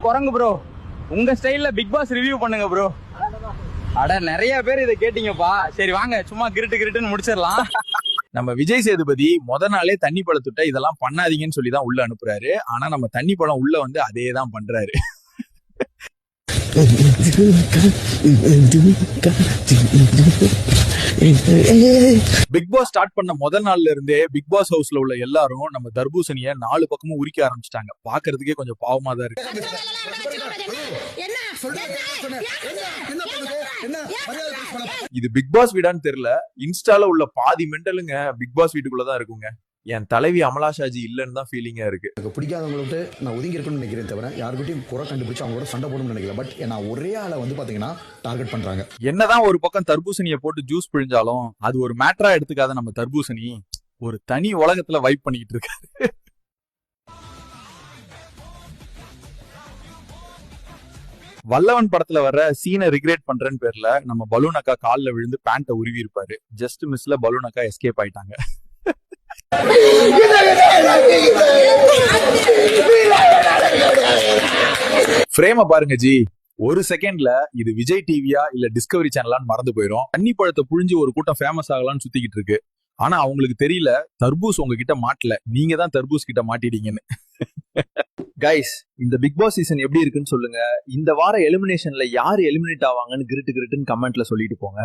குரங்கு ப்ரோ, உங்க ஸ்டைல்ல பிக் பாஸ் ரிவ்யூ பண்ணுங்க ப்ரோ. அட நிறைய பேர் இதை கேட்டீங்கப்பா. சரி வாங்க சும்மா கிருட்டுன்னு முடிச்சிடலாம். நம்ம விஜய் சேதுபதி முத நாளே தண்ணி பழத்துட்ட இதெல்லாம் பண்ணாதீங்கன்னு சொல்லி தான் உள்ள அனுப்புறாரு. ஆனா நம்ம தண்ணி பழம் உள்ள வந்து அதே தான் பண்றாரு. பிக் பாஸ் ஸ்டார்ட் பண்ண முதல் நாள்ல இருந்தே பிக் பாஸ் ஹவுஸ்ல உள்ள எல்லாரும் நம்ம தர்பூசணிய 4 பக்கமும் உரிக்க ஆரம்பிச்சிட்டாங்க. பாக்குறதுக்கே கொஞ்சம் பாவமா தான் இருக்கு. இது பிக் பாஸ் வீடான்னு தெரியல. இன்ஸ்டால உள்ள பாதி மெண்டலுங்க பிக் பாஸ் வீட்டுக்குள்ளதான் இருக்குங்க. என் தலைவி அமலா ஷாஜி இல்லன்னு தான் ஃபீலிங்கா இருக்கு. எனக்கு பிடிக்காதவங்கள்ட்ட நான் ஒதுங்கி இருக்கணும்னு நினைக்கிறேன் தவிர யாருக்கிட்டையும் குறை கண்டுபிடிச்சு அவங்களோட சண்டை போடணும்னு நினைக்கல. பட் நான் ஒரே ஆளை வந்து பாத்தீங்கன்னா டார்கெட் பண்றாங்க. என்னதான் ஒரு பக்கம் தர்பூசணியை போட்டு ஜூஸ் பிழிஞ்சாலும் அது ஒரு மேட்டரா எடுத்துக்காத நம்ம தர்பூசணி ஒரு தனி உலகத்துல வைப் பண்ணிக்கிட்டு இருக்காரு. வல்லவன் படத்துல வர சீனை ரிக்ரெட் பண்றேன்னு பேர்ல நம்ம பலூன் அக்கா கால்ல விழுந்து பேண்ட்டை உருவி இருப்பாரு. ஜஸ்ட் மிஸ்ல பலூன் அக்கா எஸ்கேப் ஆயிட்டாங்க. ஃப்ரேம பாருங்க ஜி. ஒரு செகண்ட்ல இது விஜய் டிவியா இல்ல டிஸ்கவரி சேனலான்னு மறந்து போயிரும். தண்ணி பழத்தை புழிஞ்சு ஒரு கூட்டம் ஃபேமஸ் ஆகலாம்னு சுத்திக்கிட்டு இருக்கு. ஆனா அவங்களுக்கு தெரியல தர்பூஸ் உங்ககிட்ட மாட்டல, நீங்க தான் தர்பூஸ் கிட்ட மாட்டிட்டீங்கன்னு. கைஸ், இந்த பிக் பாஸ் சீசன் எப்படி இருக்குன்னு சொல்லுங்க. இந்த வார எலிமினேஷன்ல யாரு எலிமினேட் ஆவாங்கன்னு கிருட்டுன்னு கமெண்ட்ல சொல்லிட்டு போங்க.